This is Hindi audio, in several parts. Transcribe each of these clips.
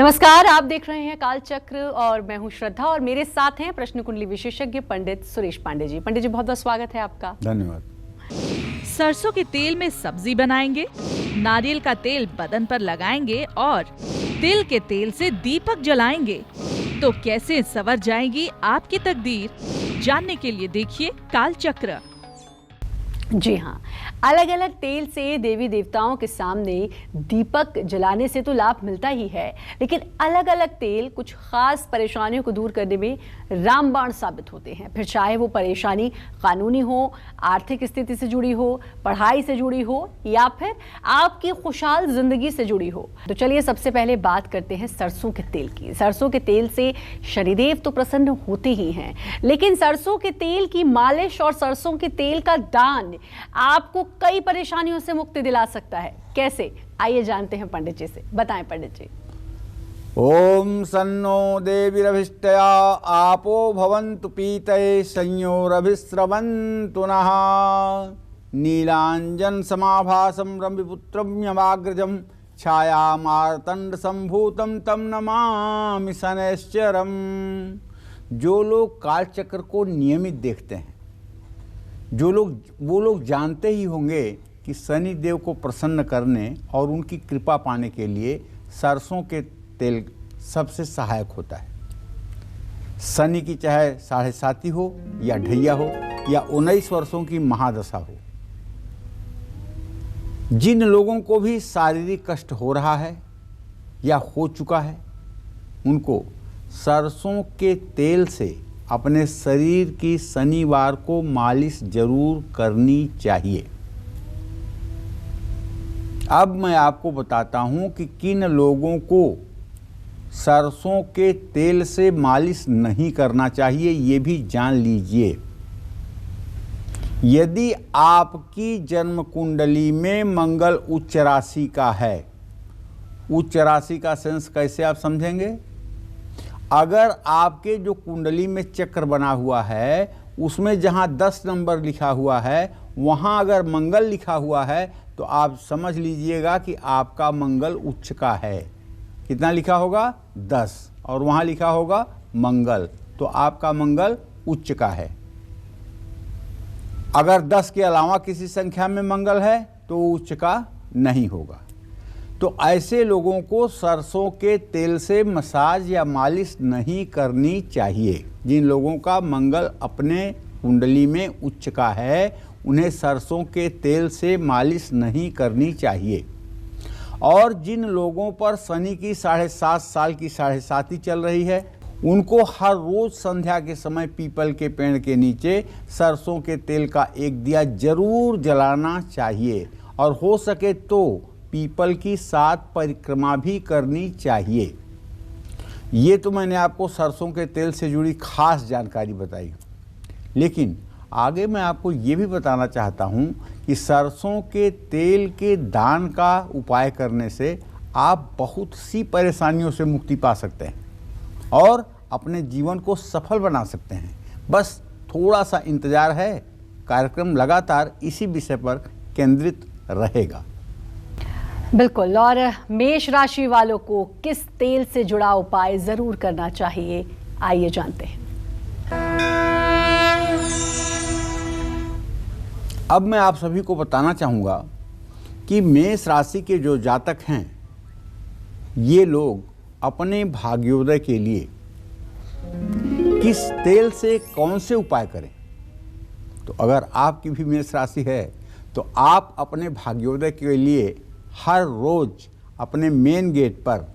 नमस्कार, आप देख रहे हैं काल चक्र और मैं हूं श्रद्धा और मेरे साथ हैं प्रश्न कुंडली विशेषज्ञ पंडित सुरेश पांडे जी। पंडित जी, बहुत बहुत स्वागत है आपका। धन्यवाद। सरसों के तेल में सब्जी बनाएंगे, नारियल का तेल बदन पर लगाएंगे और तिल के तेल से दीपक जलाएंगे तो कैसे संवर जाएगी आपकी तकदीर? जानने के लिए देखिए काल चक्र। जी हाँ, अलग अलग तेल से देवी देवताओं के सामने दीपक जलाने से तो लाभ मिलता ही है, लेकिन अलग अलग तेल कुछ खास परेशानियों को दूर करने में रामबाण साबित होते हैं। फिर चाहे वो परेशानी कानूनी हो, आर्थिक स्थिति से जुड़ी हो, पढ़ाई से जुड़ी हो या फिर आपकी खुशहाल जिंदगी से जुड़ी हो। तो चलिए सबसे पहले बात करते हैं सरसों के तेल की। सरसों के तेल से शनिदेव तो प्रसन्न होते ही हैं, लेकिन सरसों के तेल की मालिश और सरसों के तेल का दान आपको कई परेशानियों से मुक्ति दिला सकता है। कैसे, आइए जानते हैं पंडित जी से। बताएं पंडित जी। ओम सन्नो देवीरभिष्टया आपो भवन्तु पीतये संयोरभिस्रवन्तु नः। नीलांजन समाभासं रविपुत्रं यमाग्रजं छायामार्तंड संभूतं तं नमामि शनैश्चरम्। जो लोग कालचक्र को नियमित देखते हैं, वो लोग जानते ही होंगे कि शनि देव को प्रसन्न करने और उनकी कृपा पाने के लिए सरसों के तेल सबसे सहायक होता है। शनि की चाहे 7.5 हो या ढैया हो या 19 वर्षों की महादशा हो, जिन लोगों को भी शारीरिक कष्ट हो रहा है या हो चुका है, उनको सरसों के तेल से अपने शरीर की शनिवार को मालिश जरूर करनी चाहिए। अब मैं आपको बताता हूं कि किन लोगों को सरसों के तेल से मालिश नहीं करना चाहिए, ये भी जान लीजिए। यदि आपकी जन्म कुंडली में मंगल उच्च राशि का है, उच्च राशि का सेंस कैसे आप समझेंगे? अगर आपके जो कुंडली में चक्र बना हुआ है उसमें जहां 10 नंबर लिखा हुआ है, वहां अगर मंगल लिखा हुआ है तो आप समझ लीजिएगा कि आपका मंगल उच्च का है। कितना लिखा होगा? 10, और वहां लिखा होगा मंगल, तो आपका मंगल उच्च का है। अगर 10 के अलावा किसी संख्या में मंगल है तो उच्च का नहीं होगा। तो ऐसे लोगों को सरसों के तेल से मसाज या मालिश नहीं करनी चाहिए। जिन लोगों का मंगल अपने कुंडली में उच्च का है, उन्हें सरसों के तेल से मालिश नहीं करनी चाहिए। और जिन लोगों पर शनि की 7.5 साल की 7.5 चल रही है, उनको हर रोज संध्या के समय पीपल के पेड़ के नीचे सरसों के तेल का एक दिया जरूर जलाना चाहिए, और हो सके तो पीपल की 7 परिक्रमा भी करनी चाहिए। ये तो मैंने आपको सरसों के तेल से जुड़ी खास जानकारी बताई, लेकिन आगे मैं आपको ये भी बताना चाहता हूँ कि सरसों के तेल के दान का उपाय करने से आप बहुत सी परेशानियों से मुक्ति पा सकते हैं और अपने जीवन को सफल बना सकते हैं। बस थोड़ा सा इंतजार है। कार्यक्रम लगातार इसी विषय पर केंद्रित रहेगा। बिल्कुल। और मेष राशि वालों को किस तेल से जुड़ा उपाय जरूर करना चाहिए, आइए जानते हैं। अब मैं आप सभी को बताना चाहूँगा कि मेष राशि के जो जातक हैं, ये लोग अपने भाग्योदय के लिए किस तेल से कौन से उपाय करें। तो अगर आपकी भी मेष राशि है तो आप अपने भाग्योदय के लिए हर रोज अपने मेन गेट पर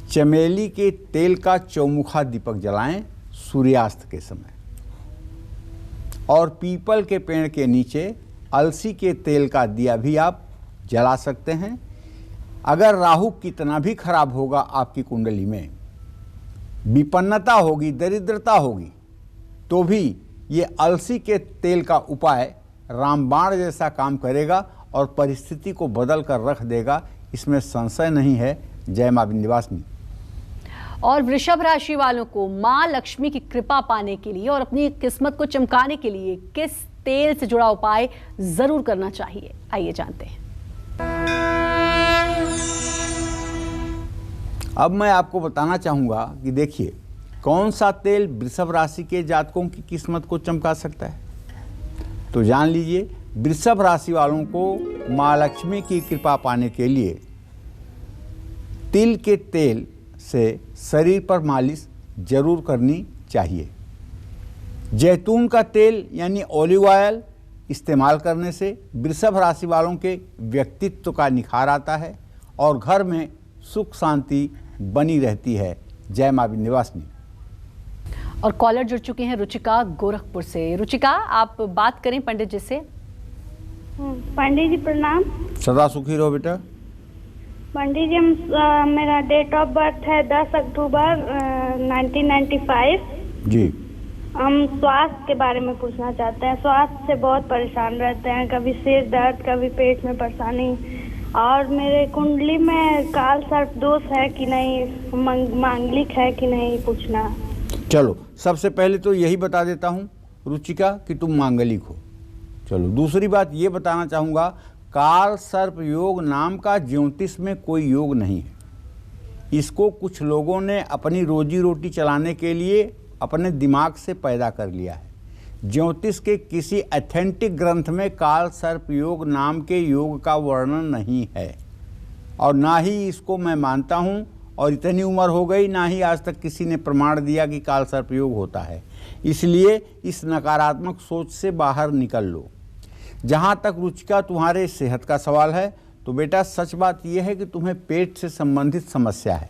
चमेली के तेल का चौमुखा दीपक जलाएं सूर्यास्त के समय, और पीपल के पेड़ के नीचे अलसी के तेल का दिया भी आप जला सकते हैं। अगर राहु कितना भी खराब होगा, आपकी कुंडली में विपन्नता होगी, दरिद्रता होगी, तो भी ये अलसी के तेल का उपाय रामबाण जैसा काम करेगा और परिस्थिति को बदल कर रख देगा, इसमें संशय नहीं है। जय मां विंध्यवासिनी। और वृषभ राशि वालों को मां लक्ष्मी की कृपा पाने के लिए और अपनी किस्मत को चमकाने के लिए किस तेल से जुड़ा उपाय जरूर करना चाहिए, आइए जानते हैं। अब मैं आपको बताना चाहूँगा कि देखिए कौन सा तेल वृषभ राशि के जातकों की किस्मत को चमका सकता है। तो जान लीजिए, वृषभ राशि वालों को माँ लक्ष्मी की कृपा पाने के लिए तिल के तेल से शरीर पर मालिश जरूर करनी चाहिए। जैतून का तेल यानी ऑलिव ऑयल इस्तेमाल करने से वृषभ राशि वालों के व्यक्तित्व का निखार आता है और घर में सुख शांति बनी रहती है। जय मां विंध्यवासिनी। और कॉलर जुड़ चुके हैं रुचिका गोरखपुर से। रुचिका, आप बात करें पंडित जी से। पंडित जी प्रणाम। सदा सुखी रहो बेटा। पंडित जी, मेरा डेट ऑफ बर्थ है 10 अक्टूबर 1995। जी। हम स्वास्थ्य के बारे में पूछना चाहते हैं। स्वास्थ्य से बहुत परेशान रहते हैं, कभी सिर दर्द, कभी पेट में परेशानी, और मेरे कुंडली में काल सर्प दोष है कि नहीं, मांगलिक है कि नहीं, पूछना। चलो, सबसे पहले तो यही बता देता हूँ रुचिका कि तुम मांगलिक हो। चलो, दूसरी बात ये बताना चाहूँगा, काल सर्प योग नाम का ज्योतिष में कोई योग नहीं है। इसको कुछ लोगों ने अपनी रोजी रोटी चलाने के लिए अपने दिमाग से पैदा कर लिया है। ज्योतिष के किसी ऑथेंटिक ग्रंथ में काल सर्प योग नाम के योग का वर्णन नहीं है और ना ही इसको मैं मानता हूँ, और इतनी उम्र हो गई ना ही आज तक किसी ने प्रमाण दिया कि काल सर्प योग होता है। इसलिए इस नकारात्मक सोच से बाहर निकल लो। जहाँ तक रुचिका तुम्हारे सेहत का सवाल है, तो बेटा सच बात यह है कि तुम्हें पेट से संबंधित समस्या है,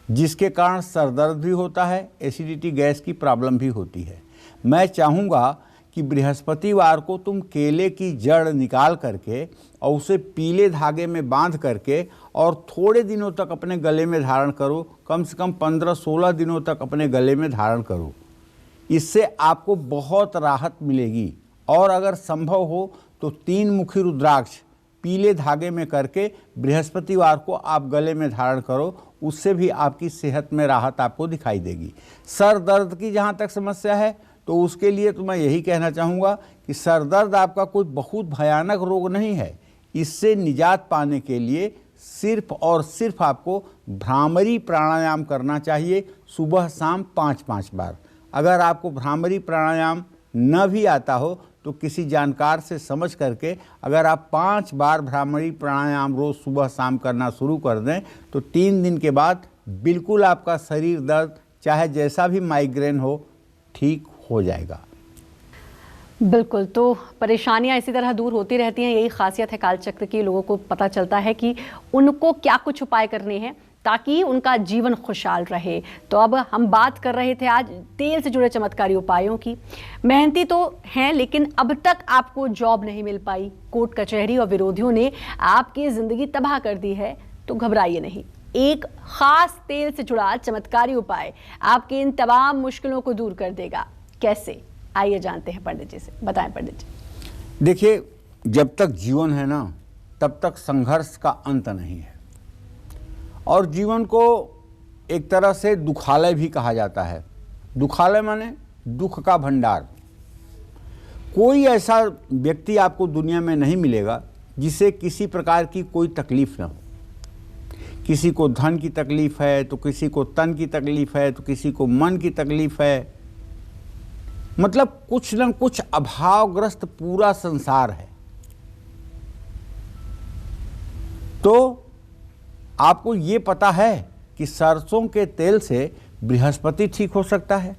जिसके कारण सर दर्द भी होता है, एसिडिटी गैस की प्रॉब्लम भी होती है। मैं चाहूँगा कि बृहस्पतिवार को तुम केले की जड़ निकाल करके और उसे पीले धागे में बांध करके और थोड़े दिनों तक अपने गले में धारण करो, कम से कम 15-16 दिनों तक अपने गले में धारण करो। इससे आपको बहुत राहत मिलेगी। और अगर संभव हो तो 3 मुखी रुद्राक्ष पीले धागे में करके बृहस्पतिवार को आप गले में धारण करो, उससे भी आपकी सेहत में राहत आपको दिखाई देगी। सर दर्द की जहाँ तक समस्या है, तो उसके लिए तो मैं यही कहना चाहूँगा कि सर दर्द आपका कोई बहुत भयानक रोग नहीं है। इससे निजात पाने के लिए सिर्फ और सिर्फ आपको भ्रामरी प्राणायाम करना चाहिए, सुबह शाम 5-5 बार। अगर आपको भ्रामरी प्राणायाम न भी आता हो तो किसी जानकार से समझ करके अगर आप 5 बार भ्रामरी प्राणायाम रोज़ सुबह शाम करना शुरू कर दें, तो 3 दिन के बाद बिल्कुल आपका शरीर दर्द, चाहे जैसा भी माइग्रेन हो, ठीक हो जाएगा। बिल्कुल, तो परेशानियां इसी तरह दूर होती रहती हैं। यही खासियत है कालचक्र की। लोगों को पता चलता है कि उनको क्या कुछ उपाय करने हैं ताकि उनका जीवन खुशहाल रहे। तो अब हम बात कर रहे थे आज तेल से जुड़े चमत्कारी उपायों की। मेहनती तो हैं, लेकिन अब तक आपको जॉब नहीं मिल पाई, कोर्ट कचहरी और विरोधियों ने आपकी ज़िंदगी तबाह कर दी है, तो घबराइए नहीं। एक खास तेल से जुड़ा चमत्कारी उपाय आपके इन तमाम मुश्किलों को दूर कर देगा। कैसे, आइए जानते हैं पंडित जी से। बताएं पंडित जी। देखिए, जब तक जीवन है ना, तब तक संघर्ष का अंत नहीं है। और जीवन को एक तरह से दुखालय भी कहा जाता है। दुखालय माने दुख का भंडार। कोई ऐसा व्यक्ति आपको दुनिया में नहीं मिलेगा जिसे किसी प्रकार की कोई तकलीफ ना हो। किसी को धन की तकलीफ है, तो किसी को तन की तकलीफ है, तो किसी को मन की तकलीफ है। मतलब कुछ न कुछ अभावग्रस्त पूरा संसार है। तो आपको ये पता है कि सरसों के तेल से बृहस्पति ठीक हो सकता है।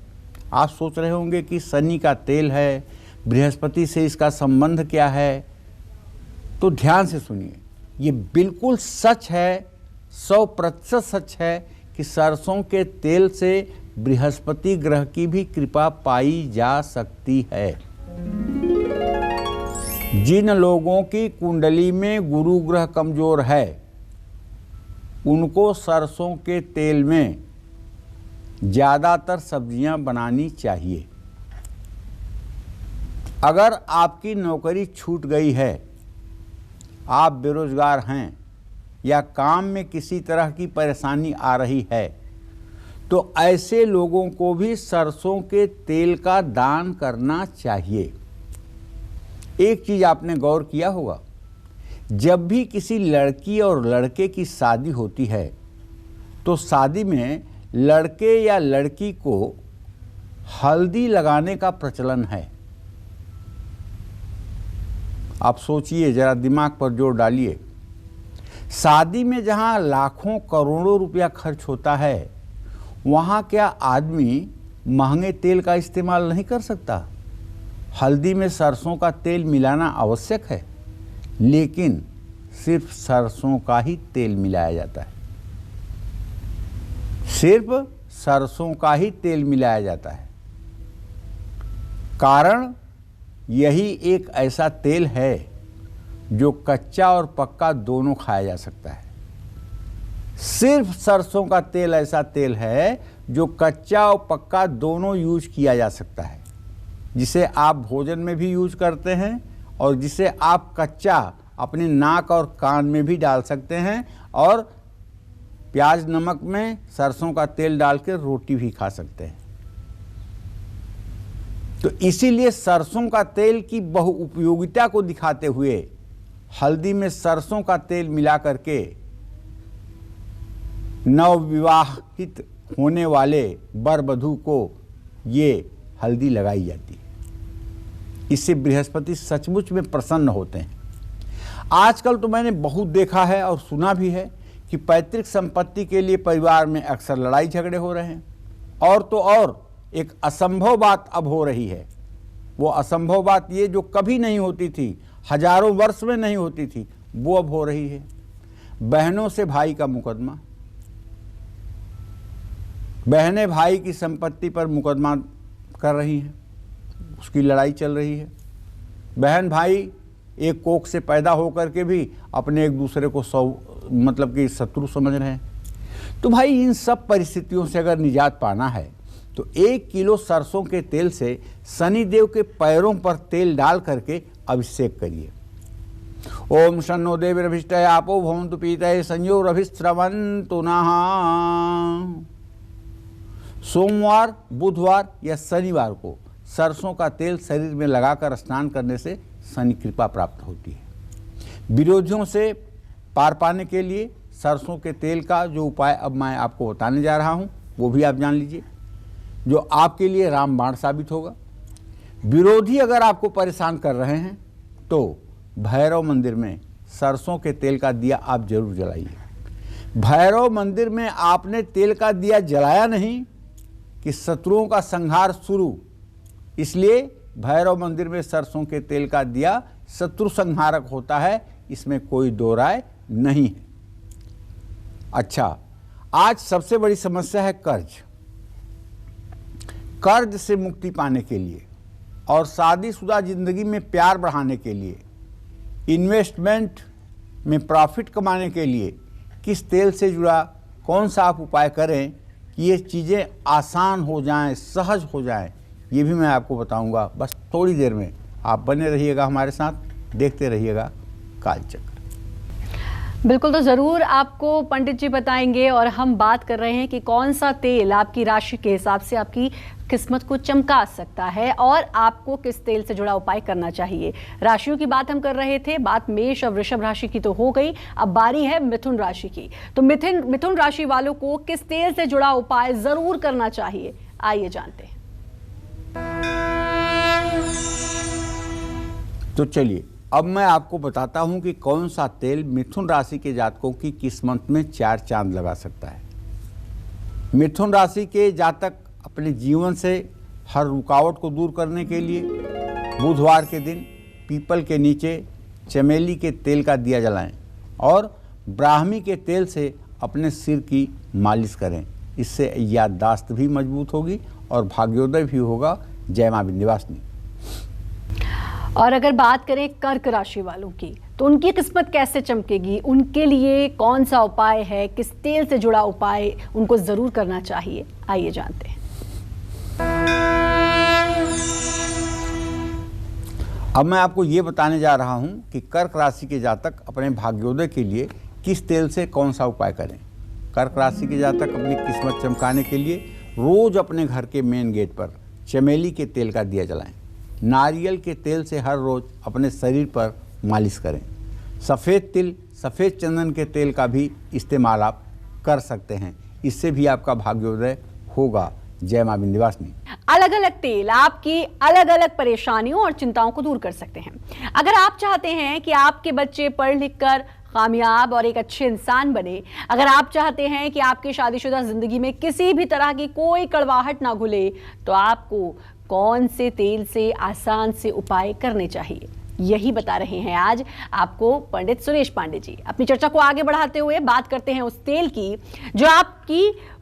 आप सोच रहे होंगे कि शनि का तेल है, बृहस्पति से इसका संबंध क्या है। तो ध्यान से सुनिए, ये बिल्कुल सच है, 100% सच है कि सरसों के तेल से बृहस्पति ग्रह की भी कृपा पाई जा सकती है। जिन लोगों की कुंडली में गुरु ग्रह कमजोर है, उनको सरसों के तेल में ज़्यादातर सब्जियां बनानी चाहिए। अगर आपकी नौकरी छूट गई है, आप बेरोजगार हैं या काम में किसी तरह की परेशानी आ रही है, तो ऐसे लोगों को भी सरसों के तेल का दान करना चाहिए। एक चीज़ आपने गौर किया होगा, जब भी किसी लड़की और लड़के की शादी होती है तो शादी में लड़के या लड़की को हल्दी लगाने का प्रचलन है। आप सोचिए, जरा दिमाग पर जोर डालिए। शादी में जहां लाखों करोड़ों रुपया खर्च होता है, वहां क्या आदमी महंगे तेल का इस्तेमाल नहीं कर सकता? हल्दी में सरसों का तेल मिलाना आवश्यक है, लेकिन सिर्फ सरसों का ही तेल मिलाया जाता है। सिर्फ सरसों का ही तेल मिलाया जाता है। कारण यही एक ऐसा तेल है जो कच्चा और पक्का दोनों खाया जा सकता है। सिर्फ सरसों का तेल ऐसा तेल है जो कच्चा और पक्का दोनों यूज किया जा सकता है, जिसे आप भोजन में भी यूज करते हैं और जिसे आप कच्चा अपने नाक और कान में भी डाल सकते हैं, और प्याज नमक में सरसों का तेल डाल के रोटी भी खा सकते हैं। तो इसीलिए सरसों का तेल की बहुउपयोगिता को दिखाते हुए हल्दी में सरसों का तेल मिला करके नवविवाहित होने वाले वर वधू को ये हल्दी लगाई जाती है। इससे बृहस्पति सचमुच में प्रसन्न होते हैं। आजकल तो मैंने बहुत देखा है और सुना भी है कि पैतृक संपत्ति के लिए परिवार में अक्सर लड़ाई झगड़े हो रहे हैं। और तो और एक असंभव बात अब हो रही है। वो असंभव बात ये जो कभी नहीं होती थी, हजारों वर्ष में नहीं होती थी, वो अब हो रही है। बहनों से भाई का मुकदमा, बहनें भाई की संपत्ति पर मुकदमा कर रही हैं, उसकी लड़ाई चल रही है। बहन भाई एक कोख से पैदा होकर के भी अपने एक दूसरे को मतलब कि शत्रु समझ रहे हैं। तो भाई इन सब परिस्थितियों से अगर निजात पाना है तो 1 किलो सरसों के तेल से शनिदेव के पैरों पर तेल डाल करके अभिषेक करिए। ओम शन्नो देवीरभिष्टय आपो भवन्तु पीतये संयोरभिस्रवन्तु नः। सोमवार, बुधवार या शनिवार को सरसों का तेल शरीर में लगाकर स्नान करने से शनि कृपा प्राप्त होती है। विरोधियों से पार पाने के लिए सरसों के तेल का जो उपाय अब मैं आपको बताने जा रहा हूं, वो भी आप जान लीजिए, जो आपके लिए रामबाण साबित होगा। विरोधी अगर आपको परेशान कर रहे हैं तो भैरव मंदिर में सरसों के तेल का दिया आप जरूर जलाइए। भैरव मंदिर में आपने तेल का दिया जलाया नहीं कि शत्रुओं का संहार शुरू, इसलिए भैरव मंदिर में सरसों के तेल का दिया शत्रु संहारक होता है, इसमें कोई दो राय नहीं है। अच्छा, आज सबसे बड़ी समस्या है कर्ज। कर्ज से मुक्ति पाने के लिए और शादीशुदा जिंदगी में प्यार बढ़ाने के लिए, इन्वेस्टमेंट में प्रॉफिट कमाने के लिए किस तेल से जुड़ा कौन सा आप उपाय करें कि ये चीज़ें आसान हो जाएं, सहज हो जाएं, ये भी मैं आपको बताऊंगा। बस थोड़ी देर में आप बने रहिएगा हमारे साथ, देखते रहिएगा कालचक्र। बिल्कुल, तो ज़रूर आपको पंडित जी बताएंगे। और हम बात कर रहे हैं कि कौन सा तेल आपकी राशि के हिसाब से आपकी किस्मत को चमका सकता है और आपको किस तेल से जुड़ा उपाय करना चाहिए। राशियों की बात हम कर रहे थे, बात मेष और वृषभ राशि की तो हो गई, अब बारी है मिथुन राशि की। तो मिथुन राशि वालों को किस तेल से जुड़ा उपाय ज़रूर करना चाहिए, आइए जानते हैं। तो चलिए अब मैं आपको बताता हूं कि कौन सा तेल मिथुन राशि के जातकों की किस्मत में 4 चांद लगा सकता है। मिथुन राशि के जातक अपने जीवन से हर रुकावट को दूर करने के लिए बुधवार के दिन पीपल के नीचे चमेली के तेल का दिया जलाएं और ब्राह्मी के तेल से अपने सिर की मालिश करें। इससे याददाश्त भी मजबूत होगी और भाग्योदय भी होगा। जय मां विंध्यवासिनी। और अगर बात करें कर्क राशि वालों की, तो उनकी किस्मत कैसे चमकेगी, उनके लिए कौन सा उपाय है, किस तेल से जुड़ा उपाय उनको जरूर करना चाहिए, आइए जानते हैं। अब मैं आपको ये बताने जा रहा हूं कि कर्क राशि के जातक अपने भाग्योदय के लिए किस तेल से कौन सा उपाय करें। कर्क राशि के जातक अपनी किस्मत चमकाने के लिए रोज अपने घर के मेन गेट पर चमेली के तेल का दिया जलाएं। नारियल के तेल से हर रोज अपने शरीर पर मालिश करें। सफ़ेद तिल, सफ़ेद चंदन के तेल का भी इस्तेमाल आप कर सकते हैं। इससे भी आपका भाग्योदय होगा। जय मां विंध्यवासिनी। अलग अलग तेल आपकी अलग अलग परेशानियों और चिंताओं को दूर कर सकते हैं। अगर आप चाहते हैं कि आपके बच्चे पढ़ लिख कर कामयाब और एक अच्छे इंसान बने, अगर आप चाहते हैं कि आपकी शादीशुदा जिंदगी में किसी भी तरह की कोई कड़वाहट ना घुले, तो आपको कौन से तेल से आसान से उपाय करने चाहिए, यही बता रहे हैं आज आपको पंडित सुरेश पांडे जी। अपनी चर्चा को आगे बढ़ाते हुए बात करते हैं उस तेल की जो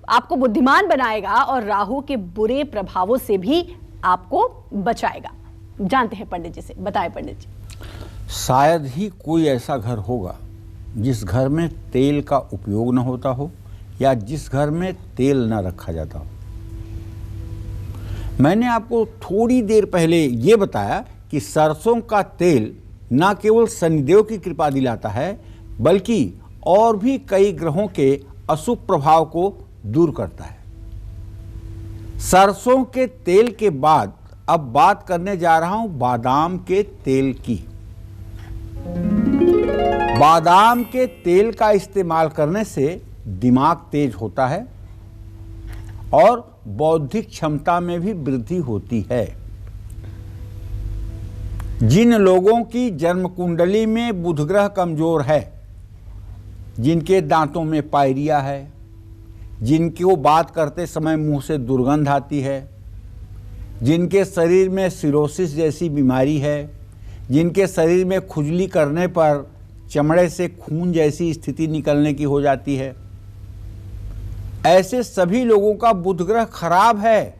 आपको बुद्धिमान बनाएगा और राहु के बुरे प्रभावों से भी आपको बचाएगा। जानते हैं पंडित जी से। बताएं पंडित जी। शायद ही कोई ऐसा घर होगा जिस घर में तेल का उपयोग न होता हो या जिस घर में तेल न रखा जाता हो। मैंने आपको थोड़ी देर पहले ये बताया कि सरसों का तेल न केवल शनिदेव की कृपा दिलाता है, बल्कि और भी कई ग्रहों के अशुभ प्रभाव को दूर करता है। सरसों के तेल के बाद अब बात करने जा रहा हूं बादाम के तेल की। बादाम के तेल का इस्तेमाल करने से दिमाग तेज होता है और बौद्धिक क्षमता में भी वृद्धि होती है। जिन लोगों की जन्म कुंडली में बुध ग्रह कमजोर है, जिनके दांतों में पायरिया है, जिनको बात करते समय मुंह से दुर्गंध आती है, जिनके शरीर में सिरोसिस जैसी बीमारी है, जिनके शरीर में खुजली करने पर चमड़े से खून जैसी स्थिति निकलने की हो जाती है, ऐसे सभी लोगों का बुध ग्रह खराब है।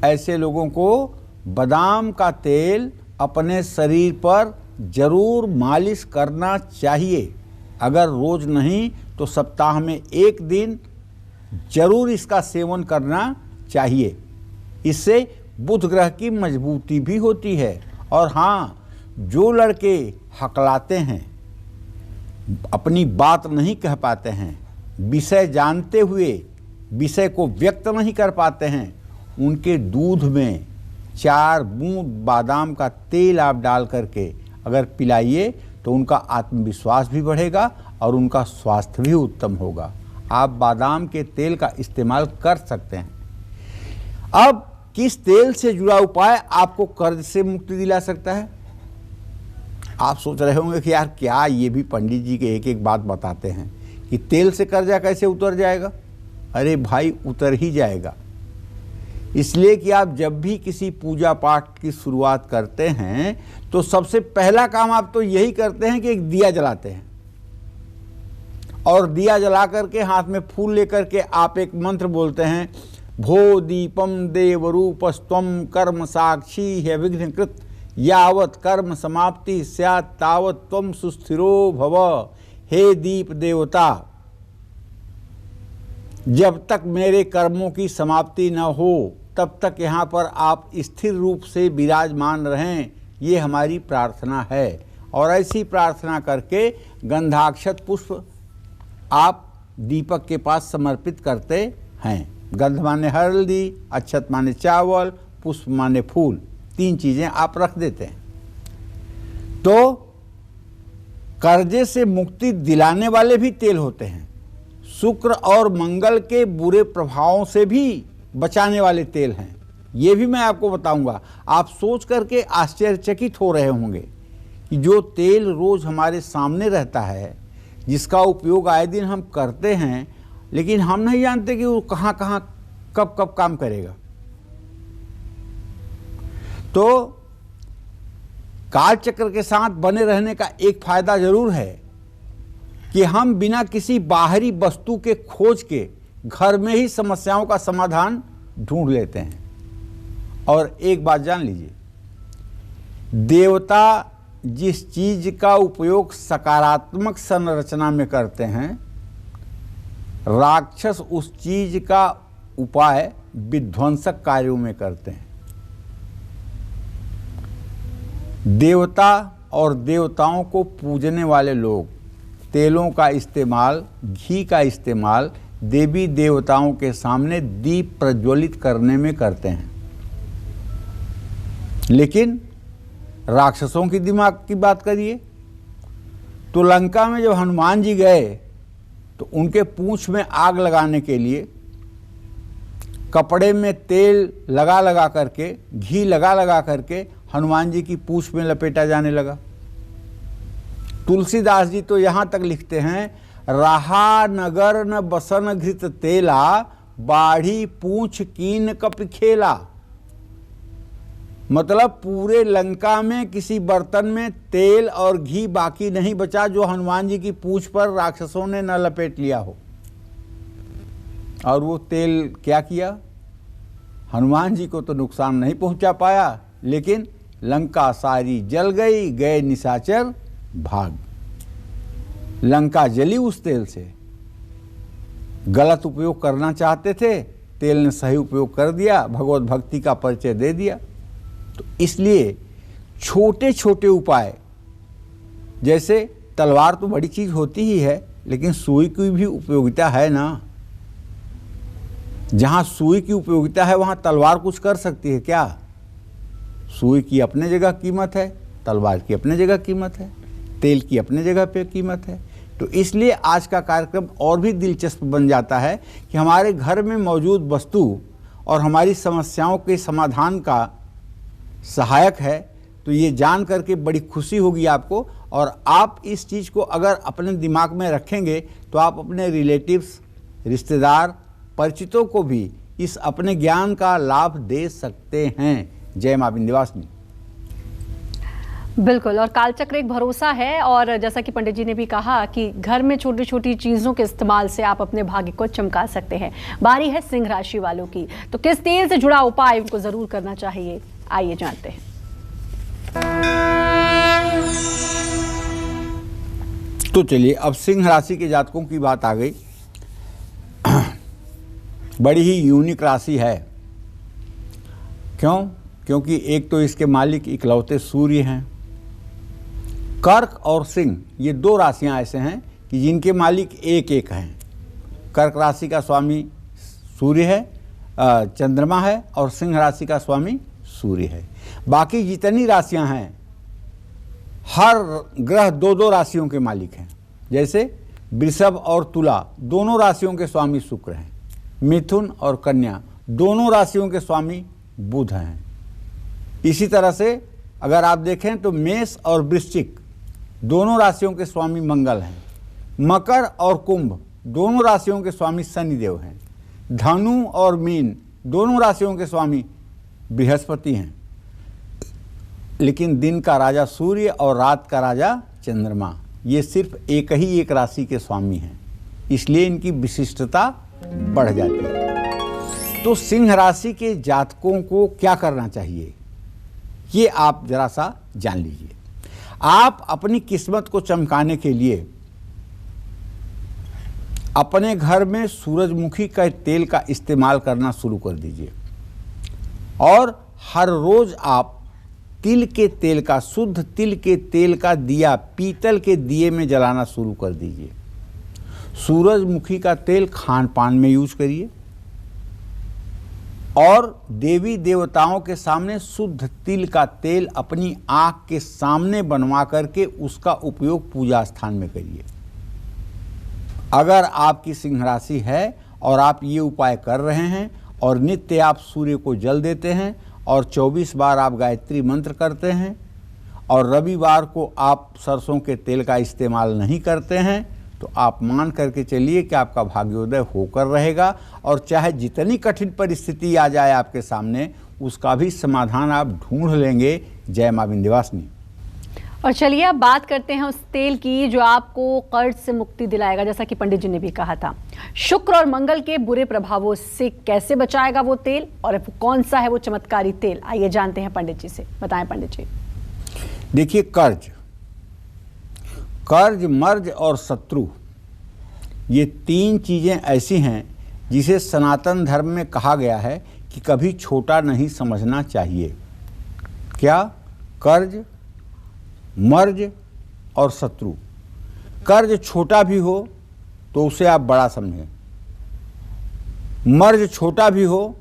ऐसे लोगों को बादाम का तेल अपने शरीर पर जरूर मालिश करना चाहिए। अगर रोज नहीं तो सप्ताह में एक दिन जरूर इसका सेवन करना चाहिए। इससे बुध ग्रह की मजबूती भी होती है। और हाँ, जो लड़के हकलाते हैं, अपनी बात नहीं कह पाते हैं, विषय जानते हुए विषय को व्यक्त नहीं कर पाते हैं, उनके दूध में 4 बूंद बादाम का तेल आप डाल करके अगर पिलाइए तो उनका आत्मविश्वास भी बढ़ेगा और उनका स्वास्थ्य भी उत्तम होगा। आप बादाम के तेल का इस्तेमाल कर सकते हैं। अब किस तेल से जुड़ा उपाय आपको कर्ज से मुक्ति दिला सकता है? आप सोच रहे होंगे कि यार क्या ये भी पंडित जी के एक एक बात बताते हैं कि तेल से कर्जा कैसे उतर जाएगा? अरे भाई, उतर ही जाएगा। इसलिए कि आप जब भी किसी पूजा पाठ की शुरुआत करते हैं तो सबसे पहला काम आप तो यही करते हैं कि एक दिया जलाते हैं, और दिया जला करके हाथ में फूल लेकर के आप एक मंत्र बोलते हैं, भो दीपम देवरूपस्त्वं कर्म साक्षी है विघ्नकृत यावत कर्म समाप्ति स्यात् तावत त्वं सुस्थिरो भव। हे दीप देवता, जब तक मेरे कर्मों की समाप्ति न हो तब तक यहाँ पर आप स्थिर रूप से विराजमान रहें, ये हमारी प्रार्थना है। और ऐसी प्रार्थना करके गंधाक्षत पुष्प आप दीपक के पास समर्पित करते हैं। गंध माने हल्दी, अक्षत माने चावल, पुष्प माने फूल, 3 चीजें आप रख देते हैं। तो कर्जे से मुक्ति दिलाने वाले भी तेल होते हैं। शुक्र और मंगल के बुरे प्रभावों से भी बचाने वाले तेल हैं। ये भी मैं आपको बताऊंगा। आप सोच करके आश्चर्यचकित हो रहे होंगे कि जो तेल रोज हमारे सामने रहता है, जिसका उपयोग आए दिन हम करते हैं, लेकिन हम नहीं जानते कि वो कहाँ कहाँ कब कब काम करेगा। तो काल चक्र के साथ बने रहने का एक फायदा जरूर है कि हम बिना किसी बाहरी वस्तु के खोज के घर में ही समस्याओं का समाधान ढूंढ लेते हैं। और एक बात जान लीजिए, देवता जिस चीज का उपयोग सकारात्मक संरचना में करते हैं, राक्षस उस चीज का उपाय विध्वंसक कार्यों में करते हैं। देवता और देवताओं को पूजने वाले लोग तेलों का इस्तेमाल, घी का इस्तेमाल देवी देवताओं के सामने दीप प्रज्वलित करने में करते हैं। लेकिन राक्षसों की दिमाग की बात करिए तो लंका में जब हनुमान जी गए तो उनके पूंछ में आग लगाने के लिए कपड़े में तेल लगा लगा करके, घी लगा लगा करके हनुमान जी की पूंछ में लपेटा जाने लगा। तुलसीदास जी तो यहाँ तक लिखते हैं, रहा नगर न बसन घृत तेला, बाढ़ी पूंछ कीन कप खेला। मतलब पूरे लंका में किसी बर्तन में तेल और घी बाकी नहीं बचा जो हनुमान जी की पूंछ पर राक्षसों ने न लपेट लिया हो। और वो तेल क्या किया? हनुमान जी को तो नुकसान नहीं पहुंचा पाया, लेकिन लंका सारी जल गई, गए निशाचर भाग। लंका जली उस तेल से। गलत उपयोग करना चाहते थे, तेल ने सही उपयोग कर दिया, भगवत भक्ति का परिचय दे दिया। तो इसलिए छोटे छोटे उपाय, जैसे तलवार तो बड़ी चीज होती ही है, लेकिन सुई की भी उपयोगिता है ना। जहां सुई की उपयोगिता है वहां तलवार कुछ कर सकती है क्या? सुई की अपने जगह कीमत है, तलवार की अपने जगह कीमत है, तेल की अपने जगह पे कीमत है। तो इसलिए आज का कार्यक्रम और भी दिलचस्प बन जाता है कि हमारे घर में मौजूद वस्तु और हमारी समस्याओं के समाधान का सहायक है। तो ये जान करके बड़ी खुशी होगी आपको, और आप इस चीज़ को अगर अपने दिमाग में रखेंगे तो आप अपने रिलेटिव्स, रिश्तेदार, परिचितों को भी इस अपने ज्ञान का लाभ दे सकते हैं। जय मां विंध्यवासिनी। बिल्कुल, और कालचक्र एक भरोसा है, और जैसा कि पंडित जी ने भी कहा कि घर में छोटी छोटी चीज़ों के इस्तेमाल से आप अपने भाग्य को चमका सकते हैं। बारी है सिंह राशि वालों की, तो किस तेल से जुड़ा उपाय उनको ज़रूर करना चाहिए, आइए जानते हैं। तो चलिए, अब सिंह राशि के जातकों की बात आ गई। बड़ी ही यूनिक राशि है। क्यों? क्योंकि एक तो इसके मालिक इकलौते सूर्य हैं। कर्क और सिंह, ये दो राशियां ऐसे हैं कि जिनके मालिक एक एक हैं। कर्क राशि का स्वामी सूर्य है, चंद्रमा है, और सिंह राशि का स्वामी सूर्य है। बाकी जितनी राशियां हैं, हर ग्रह दो दो राशियों के मालिक हैं। जैसे वृषभ और तुला दोनों राशियों के स्वामी शुक्र हैं। मिथुन और कन्या दोनों राशियों के स्वामी बुध हैं। इसी तरह से अगर आप देखें तो मेष और वृश्चिक दोनों राशियों के स्वामी मंगल हैं। मकर और कुंभ दोनों राशियों के स्वामी शनिदेव हैं। धनु और मीन दोनों राशियों के स्वामी बृहस्पति हैं। लेकिन दिन का राजा सूर्य और रात का राजा चंद्रमा, ये सिर्फ एक ही एक राशि के स्वामी हैं। इसलिए इनकी विशिष्टता बढ़ जाती है। तो सिंह राशि के जातकों को क्या करना चाहिए, ये आप जरा सा जान लीजिए। आप अपनी किस्मत को चमकाने के लिए अपने घर में सूरजमुखी का तेल का इस्तेमाल करना शुरू कर दीजिए, और हर रोज आप तिल के तेल का, शुद्ध तिल के तेल का दिया पीतल के दिए में जलाना शुरू कर दीजिए। सूरजमुखी का तेल खान पान में यूज करिए, और देवी देवताओं के सामने शुद्ध तिल का तेल अपनी आंख के सामने बनवा करके उसका उपयोग पूजा स्थान में करिए। अगर आपकी सिंह राशि है और आप ये उपाय कर रहे हैं और नित्य आप सूर्य को जल देते हैं और 24 बार आप गायत्री मंत्र करते हैं और रविवार को आप सरसों के तेल का इस्तेमाल नहीं करते हैं, तो आप मान करके चलिए कि आपका भाग्योदय होकर रहेगा, और चाहे जितनी कठिन परिस्थिति आ जाए आपके सामने, उसका भी समाधान आप ढूंढ लेंगे। जय मां विंध्यवासिनी। और चलिए अब बात करते हैं उस तेल की जो आपको कर्ज से मुक्ति दिलाएगा, जैसा कि पंडित जी ने भी कहा था। शुक्र और मंगल के बुरे प्रभावों से कैसे बचाएगा वो तेल, और कौन सा है वो चमत्कारी तेल, आइए जानते हैं पंडित जी से। बताएं पंडित जी। देखिए, कर्ज, मर्ज और शत्रु, ये तीन चीजें ऐसी हैं जिसे सनातन धर्म में कहा गया है कि कभी छोटा नहीं समझना चाहिए। क्या? कर्ज, मर्ज और शत्रु। कर्ज छोटा भी हो तो उसे आप बड़ा समझें, मर्ज छोटा भी हो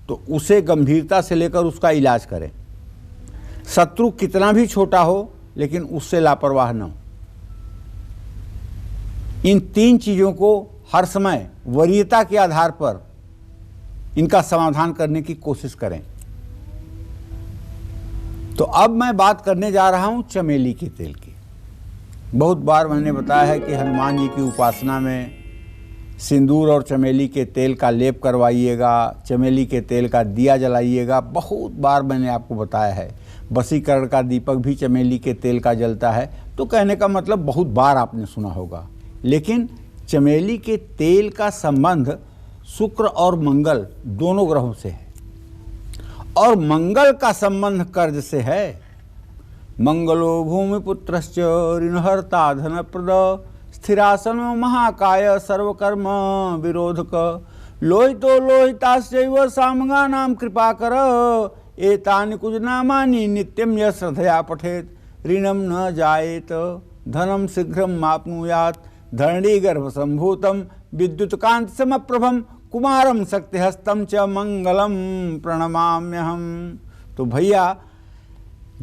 तो उसे गंभीरता से लेकर उसका इलाज करें। शत्रु कितना भी छोटा हो लेकिन उससे लापरवाह न हो। इन 3 चीज़ों को हर समय वरीयता के आधार पर इनका समाधान करने की कोशिश करें। तो अब मैं बात करने जा रहा हूं चमेली के तेल की। बहुत बार मैंने बताया है कि हनुमान जी की उपासना में सिंदूर और चमेली के तेल का लेप करवाइएगा, चमेली के तेल का दिया जलाइएगा। बहुत बार मैंने आपको बताया है। वशीकरण का दीपक भी चमेली के तेल का जलता है। तो कहने का मतलब बहुत बार आपने सुना होगा। लेकिन चमेली के तेल का संबंध शुक्र और मंगल दोनों ग्रहों से है, और मंगल का संबंध कर्ज से है। मंगलो भूमिपुत्रश्च ऋणहर्ता धनप्रद स्थिरासनो महाकाय सर्वकर्म विरोधक लोहितो लोहिताश्चैव सामगानां कृपाकर एतानि कुजनामानि नित्यं यः श्रद्धया पठेत् ऋणं न जायेत धनं शीघ्रं माप्नुयात् धरणीगर्भसम्भूतं विद्युत्कान्तिसमप्रभं कुमारं शक्तिहस्तं च मंगलम प्रणमाम्यहम। तो भैया,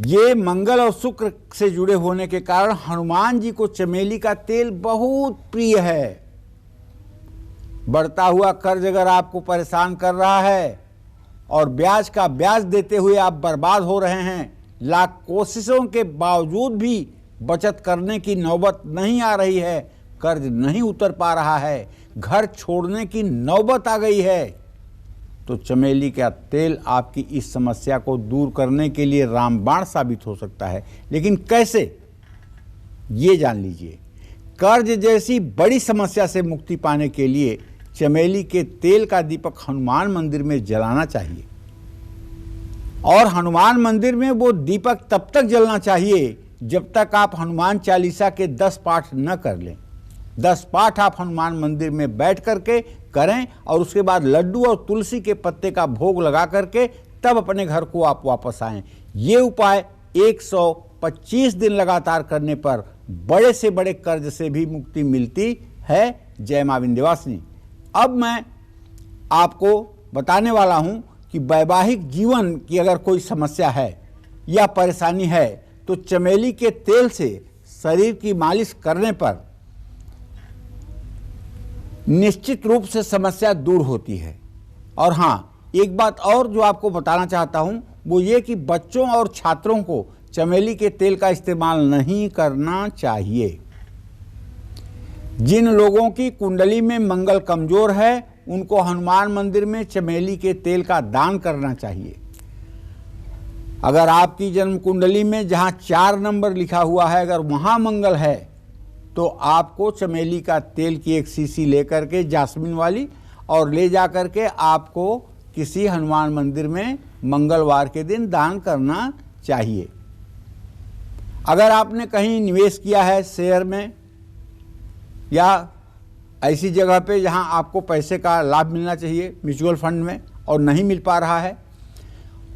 ये मंगल और शुक्र से जुड़े होने के कारण हनुमान जी को चमेली का तेल बहुत प्रिय है। बढ़ता हुआ कर्ज अगर आपको परेशान कर रहा है और ब्याज का ब्याज देते हुए आप बर्बाद हो रहे हैं, लाख कोशिशों के बावजूद भी बचत करने की नौबत नहीं आ रही है, कर्ज नहीं उतर पा रहा है, घर छोड़ने की नौबत आ गई है, तो चमेली का तेल आपकी इस समस्या को दूर करने के लिए रामबाण साबित हो सकता है। लेकिन कैसे, ये जान लीजिए। कर्ज जैसी बड़ी समस्या से मुक्ति पाने के लिए चमेली के तेल का दीपक हनुमान मंदिर में जलाना चाहिए, और हनुमान मंदिर में वो दीपक तब तक जलना चाहिए जब तक आप हनुमान चालीसा के 10 पाठ न कर लें। 10 पाठ आप हनुमान मंदिर में बैठ करके करें, और उसके बाद लड्डू और तुलसी के पत्ते का भोग लगा करके तब अपने घर को आप वापस आएं। ये उपाय 125 दिन लगातार करने पर बड़े से बड़े कर्ज से भी मुक्ति मिलती है। जय मां विंध्यवासिनी। अब मैं आपको बताने वाला हूं कि वैवाहिक जीवन की अगर कोई समस्या है या परेशानी है तो चमेली के तेल से शरीर की मालिश करने पर निश्चित रूप से समस्या दूर होती है। और हाँ, एक बात और जो आपको बताना चाहता हूं वो ये कि बच्चों और छात्रों को चमेली के तेल का इस्तेमाल नहीं करना चाहिए। जिन लोगों की कुंडली में मंगल कमजोर है उनको हनुमान मंदिर में चमेली के तेल का दान करना चाहिए। अगर आपकी जन्म कुंडली में जहां 4 नंबर लिखा हुआ है अगर वहां मंगल है तो आपको चमेली का तेल की एक शीशी लेकर के, जास्मीन वाली, और ले जा करके आपको किसी हनुमान मंदिर में मंगलवार के दिन दान करना चाहिए। अगर आपने कहीं निवेश किया है शेयर में या ऐसी जगह पे जहां आपको पैसे का लाभ मिलना चाहिए, म्यूचुअल फंड में, और नहीं मिल पा रहा है,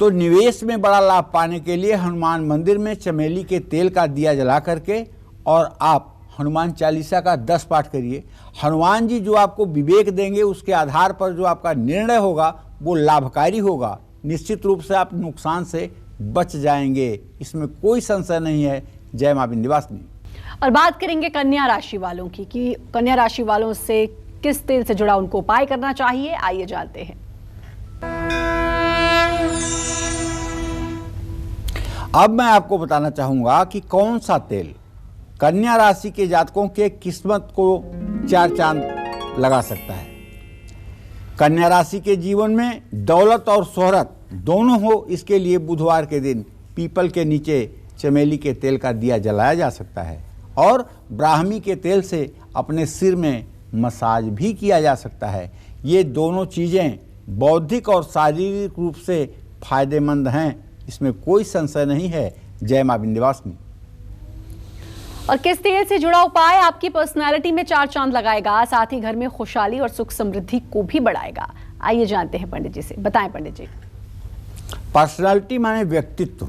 तो निवेश में बड़ा लाभ पाने के लिए हनुमान मंदिर में चमेली के तेल का दिया जला करके और आप हनुमान चालीसा का 10 पाठ करिए। हनुमान जी जो आपको विवेक देंगे उसके आधार पर जो आपका निर्णय होगा वो लाभकारी होगा। निश्चित रूप से आप नुकसान से बच जाएंगे, इसमें कोई संशय नहीं है। जय मां विंध्यवासिनी। और बात करेंगे कन्या राशि वालों की कि कन्या राशि वालों से किस तेल से जुड़ा उनको उपाय करना चाहिए। आइए जानते हैं। अब मैं आपको बताना चाहूंगा कि कौन सा तेल कन्या राशि के जातकों के किस्मत को 4 चांद लगा सकता है। कन्या राशि के जीवन में दौलत और शोहरत दोनों हो, इसके लिए बुधवार के दिन पीपल के नीचे चमेली के तेल का दिया जलाया जा सकता है, और ब्राह्मी के तेल से अपने सिर में मसाज भी किया जा सकता है। ये दोनों चीज़ें बौद्धिक और शारीरिक रूप से फायदेमंद हैं, इसमें कोई संशय नहीं है। जय मां विंध्यवासिनी। और किस तेल से जुड़ा उपाय आपकी पर्सनालिटी में 4 चांद लगाएगा, साथ ही घर में खुशहाली और सुख समृद्धि को भी बढ़ाएगा। आइए जानते हैं पंडित जी से। बताएं पंडित जी। पर्सनालिटी माने व्यक्तित्व।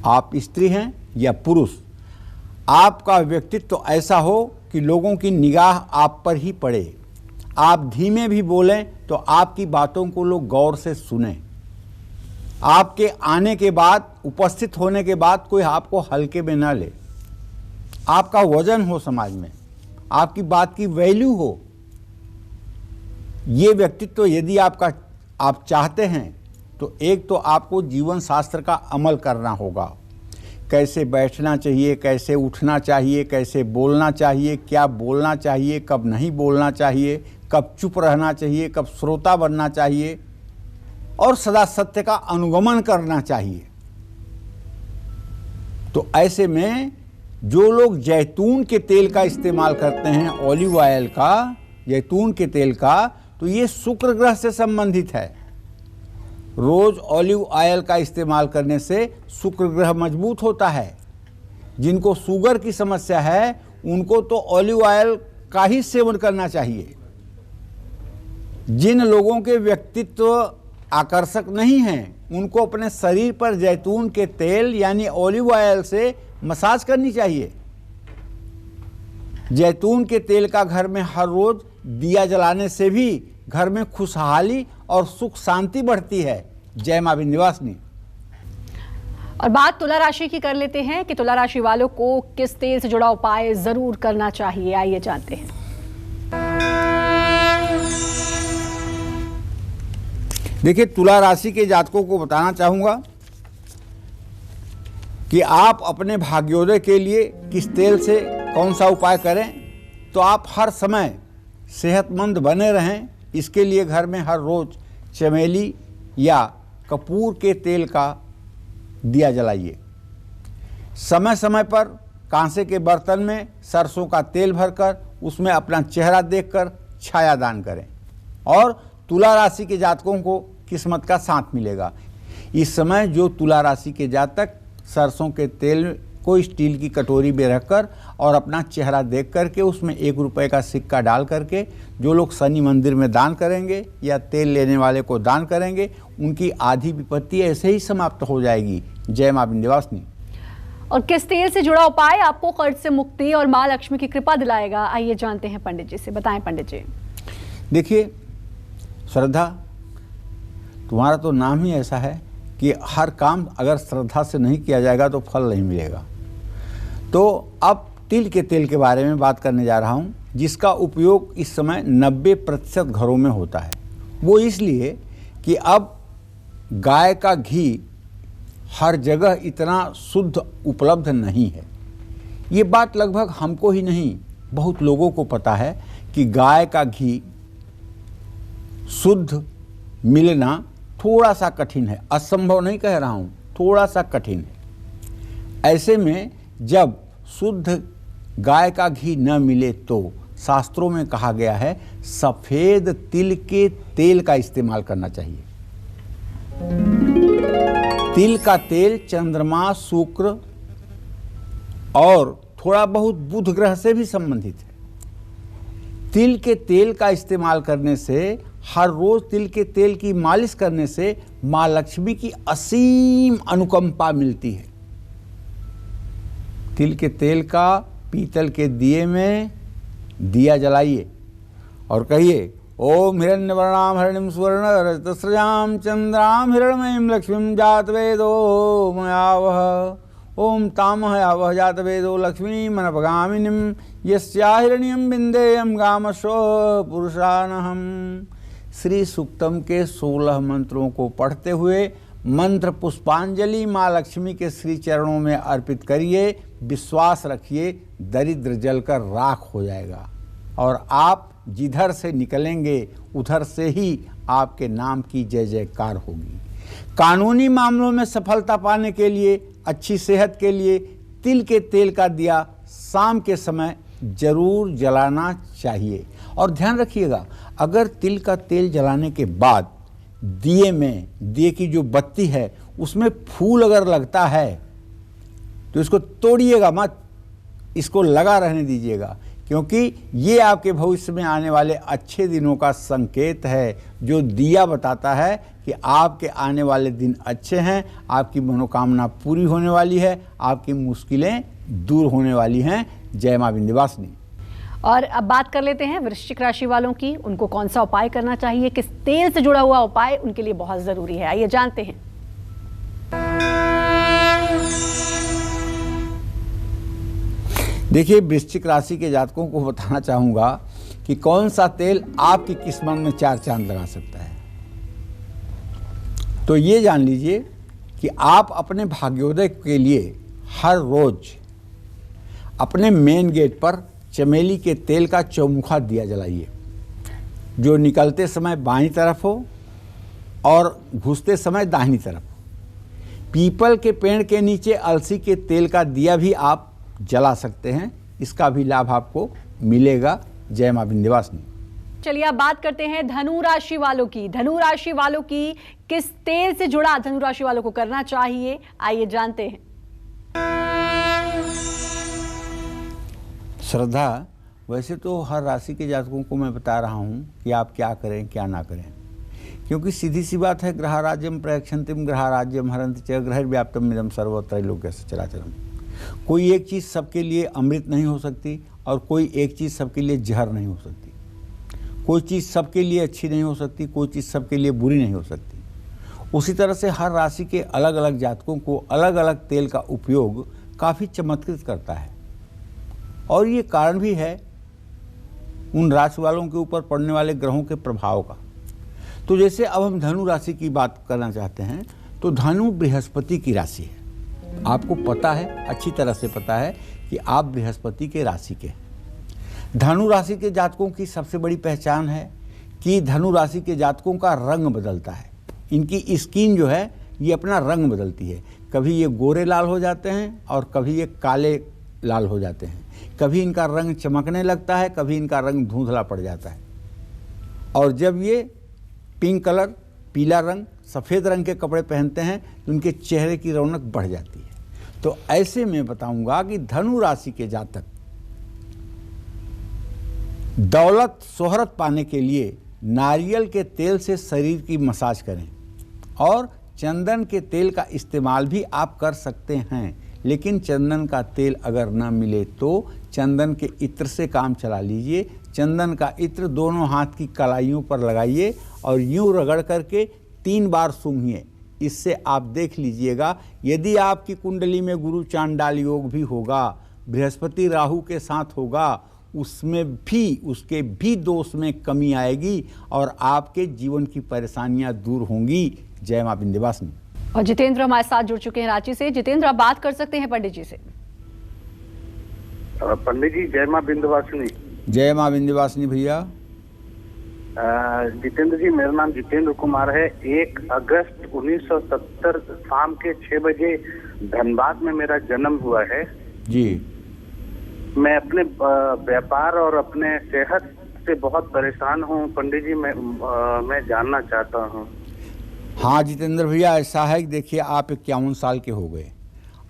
आप स्त्री हैं या पुरुष, आपका व्यक्तित्व ऐसा हो कि लोगों की निगाह आप पर ही पड़े। आप धीमे भी बोलें तो आपकी बातों को लोग गौर से सुने। आपके आने के बाद, उपस्थित होने के बाद कोई आपको हल्के में ना ले। आपका वजन हो समाज में, आपकी बात की वैल्यू हो, ये व्यक्तित्व यदि आप चाहते हैं तो एक तो आपको जीवन शास्त्र का अमल करना होगा। कैसे बैठना चाहिए, कैसे उठना चाहिए, कैसे बोलना चाहिए, क्या बोलना चाहिए, कब नहीं बोलना चाहिए, कब चुप रहना चाहिए, कब श्रोता बनना चाहिए, और सदा सत्य का अनुगमन करना चाहिए। तो ऐसे में जो लोग जैतून के तेल का इस्तेमाल करते हैं, ऑलिव ऑयल का, जैतून के तेल का, तो ये शुक्र ग्रह से संबंधित है। रोज ऑलिव ऑयल का इस्तेमाल करने से शुक्र ग्रह मजबूत होता है। जिनको शुगर की समस्या है उनको तो ऑलिव ऑयल का ही सेवन करना चाहिए। जिन लोगों के व्यक्तित्व आकर्षक नहीं हैं उनको अपने शरीर पर जैतून के तेल यानी ऑलिव ऑयल से मसाज करनी चाहिए। जैतून के तेल का घर में हर रोज दिया जलाने से भी घर में खुशहाली और सुख शांति बढ़ती है। जय मां विंध्यवासिनी। और बात तुला राशि की कर लेते हैं कि तुला राशि वालों को किस तेल से जुड़ा उपाय जरूर करना चाहिए, आइए जानते हैं। देखिए, तुला राशि के जातकों को बताना चाहूंगा कि आप अपने भाग्योदय के लिए किस तेल से कौन सा उपाय करें तो आप हर समय सेहतमंद बने रहें। इसके लिए घर में हर रोज चमेली या कपूर के तेल का दिया जलाइए। समय समय पर कांसे के बर्तन में सरसों का तेल भरकर उसमें अपना चेहरा देखकर छाया दान करें। और तुला राशि के जातकों को किस्मत का साथ मिलेगा। इस समय जो तुला राशि के जातक सरसों के तेल को स्टील की कटोरी में रखकर और अपना चेहरा देख करके उसमें 1 रुपये का सिक्का डाल करके जो लोग शनि मंदिर में दान करेंगे या तेल लेने वाले को दान करेंगे, उनकी आधी विपत्ति ऐसे ही समाप्त हो जाएगी। जय मां विंध्यवासिनी। और किस तेल से जुड़ा उपाय आपको कर्ज से मुक्ति और मां लक्ष्मी की कृपा दिलाएगा, आइए जानते हैं पंडित जी से। बताएं पंडित जी। देखिए श्रद्धा, तुम्हारा तो नाम ही ऐसा है कि हर काम अगर श्रद्धा से नहीं किया जाएगा तो फल नहीं मिलेगा। तो अब तिल के तेल के बारे में बात करने जा रहा हूँ, जिसका उपयोग इस समय 90% घरों में होता है। वो इसलिए कि अब गाय का घी हर जगह इतना शुद्ध उपलब्ध नहीं है। ये बात लगभग हमको ही नहीं बहुत लोगों को पता है कि गाय का घी शुद्ध मिलना थोड़ा सा कठिन है। असंभव नहीं कह रहा हूँ, थोड़ा सा कठिन है। ऐसे में जब शुद्ध गाय का घी न मिले तो शास्त्रों में कहा गया है सफ़ेद तिल के तेल का इस्तेमाल करना चाहिए। तिल का तेल चंद्रमा, शुक्र और थोड़ा बहुत बुध ग्रह से भी संबंधित है। तिल के तेल का इस्तेमाल करने से, हर रोज तिल के तेल की मालिश करने से मां लक्ष्मी की असीम अनुकंपा मिलती है। तिल के तेल का पीतल के दिए में दिया जलाइए और कहिए ओम हिरण्यवर्णाम हरिणीम सुवर्ण रजतस्रजाम चंद्राम हिरण्मयीं लक्ष्मीं जातवेदो मयावह ओम तामह यावह जातवेदो लक्ष्मी मनपगामिनीं यस्या हिरण्यं बिंदेयं गामशो पुरुषानहम। श्री सूक्तम के 16 मंत्रों को पढ़ते हुए मंत्र पुष्पांजलि माँ लक्ष्मी के श्री चरणों में अर्पित करिए। विश्वास रखिए दरिद्र जलकर राख हो जाएगा और आप जिधर से निकलेंगे उधर से ही आपके नाम की जय जयकार होगी। कानूनी मामलों में सफलता पाने के लिए, अच्छी सेहत के लिए तिल के तेल का दिया शाम के समय जरूर जलाना चाहिए। और ध्यान रखिएगा, अगर तिल का तेल जलाने के बाद दिए में, दिए की जो बत्ती है उसमें फूल अगर लगता है तो इसको तोड़िएगा मत, इसको लगा रहने दीजिएगा, क्योंकि ये आपके भविष्य में आने वाले अच्छे दिनों का संकेत है। जो दिया बताता है कि आपके आने वाले दिन अच्छे हैं, आपकी मनोकामना पूरी होने वाली है, आपकी मुश्किलें दूर होने वाली हैं। जय मां विंध्यवासिनी। और अब बात कर लेते हैं वृश्चिक राशि वालों की, उनको कौन सा उपाय करना चाहिए, किस तेल से जुड़ा हुआ उपाय उनके लिए बहुत जरूरी है, आइए जानते हैं। देखिए, वृश्चिक राशि के जातकों को बताना चाहूँगा कि कौन सा तेल आपकी किस्मत में 4 चांद लगा सकता है। तो ये जान लीजिए कि आप अपने भाग्योदय के लिए हर रोज अपने मेन गेट पर चमेली के तेल का चौमुखा दिया जलाइए, जो निकलते समय बाईं तरफ हो और घुसते समय दाहिनी तरफ। पीपल के पेड़ के नीचे अलसी के तेल का दिया भी आप जला सकते हैं, इसका भी लाभ आपको मिलेगा। जय मां विंध्यवासिनी। चलिए अब बात करते हैं धनु राशि वालों की। धनु राशि वालों की किस तेल से जुड़ा धनु राशि वालों को करना चाहिए, आइए जानते हैं। श्रद्धा, वैसे तो हर राशि के जातकों को मैं बता रहा हूं कि आप क्या करें क्या ना करें, क्योंकि सीधी सी बात है, ग्रह राज्यम प्रयक्षंतिम ग्रह राज्यम हरंति च ग्रहव्याप्तम इदं सर्वत्र त्रैलोक्यस्य चराचरम। कोई एक चीज़ सबके लिए अमृत नहीं हो सकती और कोई एक चीज़ सबके लिए जहर नहीं हो सकती। कोई चीज़ सबके लिए अच्छी नहीं हो सकती, कोई चीज़ सबके लिए बुरी नहीं हो सकती। उसी तरह से हर राशि के अलग अलग जातकों को अलग अलग तेल का उपयोग काफ़ी चमत्कृत करता है, और ये कारण भी है उन राशि वालों के ऊपर पड़ने वाले ग्रहों के प्रभाव का। तो जैसे अब हम धनु राशि की बात करना चाहते हैं, तो धनु बृहस्पति की राशि है। आपको पता है, अच्छी तरह से पता है कि आप बृहस्पति के राशि के हैं। धनु राशि के जातकों की सबसे बड़ी पहचान है कि धनु राशि के जातकों का रंग बदलता है। इनकी स्किन जो है ये अपना रंग बदलती है। कभी ये गोरे लाल हो जाते हैं और कभी ये काले लाल हो जाते हैं। कभी इनका रंग चमकने लगता है, कभी इनका रंग धुंधला पड़ जाता है। और जब ये पिंक कलर, पीला रंग, सफ़ेद रंग के कपड़े पहनते हैं तो उनके चेहरे की रौनक बढ़ जाती है। तो ऐसे में बताऊंगा कि धनु राशि के जातक दौलत शोहरत पाने के लिए नारियल के तेल से शरीर की मसाज करें, और चंदन के तेल का इस्तेमाल भी आप कर सकते हैं। लेकिन चंदन का तेल अगर न मिले तो चंदन के इत्र से काम चला लीजिए। चंदन का इत्र दोनों हाथ की कलाइयों पर लगाइए और यूं रगड़ करके 3 बार सूंघिए। इससे आप देख लीजिएगा, यदि आपकी कुंडली में गुरु चांडाल योग भी होगा, बृहस्पति राहु के साथ होगा, उसमें भी उसके भी दोष में कमी आएगी और आपके जीवन की परेशानियां दूर होंगी। जय मां विंध्यवासिनी। और जितेंद्र हमारे साथ जुड़ चुके हैं रांची से। जितेंद्र, आप बात कर सकते हैं पंडित जी से। पंडित जी, जय मां विंध्यवासिनी। जय मां विंध्यवासिनी भैया। जितेंद्र जी, मेरा नाम जितेंद्र कुमार है। 1 अगस्त 1970 शाम के 6 बजे धनबाद में मेरा जन्म हुआ है जी। मैं अपने व्यापार और अपने सेहत से बहुत परेशान हूँ पंडित जी। मैं जानना चाहता हूँ। हाँ जितेंद्र भैया, ऐसा है कि देखिए, आप 51 साल के हो गए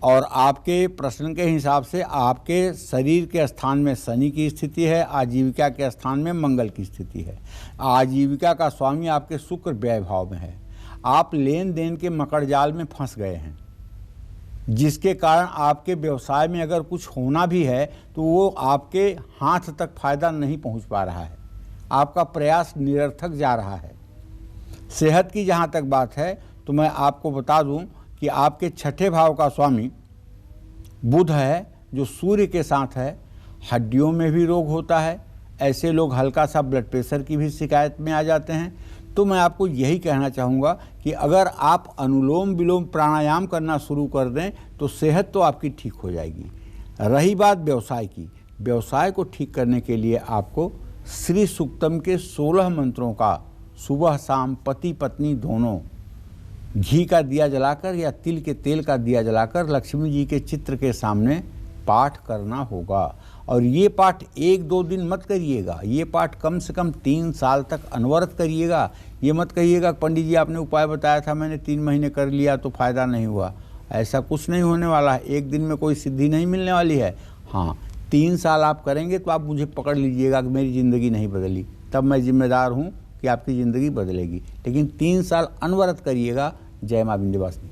और आपके प्रश्न के हिसाब से आपके शरीर के स्थान में शनि की स्थिति है, आजीविका के स्थान में मंगल की स्थिति है। आजीविका का स्वामी आपके शुक्र व्यय भाव में है। आप लेन देन के मकड़जाल में फंस गए हैं, जिसके कारण आपके व्यवसाय में अगर कुछ होना भी है तो वो आपके हाथ तक फायदा नहीं पहुंच पा रहा है। आपका प्रयास निरर्थक जा रहा है। सेहत की जहाँ तक बात है तो मैं आपको बता दूं कि आपके 6ठे भाव का स्वामी बुध है, जो सूर्य के साथ है। हड्डियों में भी रोग होता है। ऐसे लोग हल्का सा ब्लड प्रेशर की भी शिकायत में आ जाते हैं। तो मैं आपको यही कहना चाहूँगा कि अगर आप अनुलोम विलोम प्राणायाम करना शुरू कर दें तो सेहत तो आपकी ठीक हो जाएगी। रही बात व्यवसाय की, व्यवसाय को ठीक करने के लिए आपको श्री सूक्तम के 16 मंत्रों का सुबह शाम पति पत्नी दोनों घी का दिया जलाकर या तिल के तेल का दिया जलाकर लक्ष्मी जी के चित्र के सामने पाठ करना होगा। और ये पाठ 1-2 दिन मत करिएगा, ये पाठ कम से कम 3 साल तक अनवरत करिएगा। ये मत कहिएगा पंडित जी आपने उपाय बताया था, मैंने 3 महीने कर लिया तो फ़ायदा नहीं हुआ। ऐसा कुछ नहीं होने वाला है। एक दिन में कोई सिद्धि नहीं मिलने वाली है। हाँ, 3 साल आप करेंगे तो आप मुझे पकड़ लीजिएगा कि मेरी ज़िंदगी नहीं बदली, तब मैं जिम्मेदार हूँ कि आपकी ज़िंदगी बदलेगी। लेकिन 3 साल अनवरत करिएगा। जय मां विंध्यवासिनी।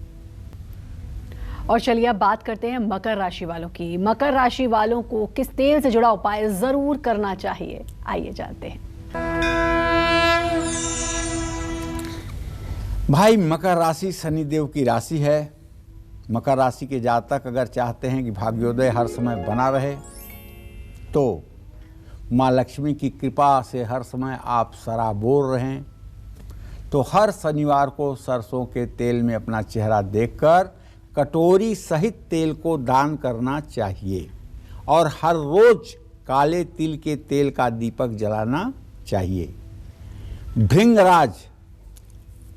और चलिए अब बात करते हैं मकर राशि वालों की। मकर राशि वालों को किस तेल से जुड़ा उपाय जरूर करना चाहिए, आइए जानते हैं। भाई, मकर राशि शनिदेव की राशि है। मकर राशि के जातक अगर चाहते हैं कि भाग्योदय हर समय बना रहे तो माँ लक्ष्मी की कृपा से हर समय आप सराबोर रहें। तो हर शनिवार को सरसों के तेल में अपना चेहरा देखकर कटोरी सहित तेल को दान करना चाहिए और हर रोज काले तिल के तेल का दीपक जलाना चाहिए। भृंगराज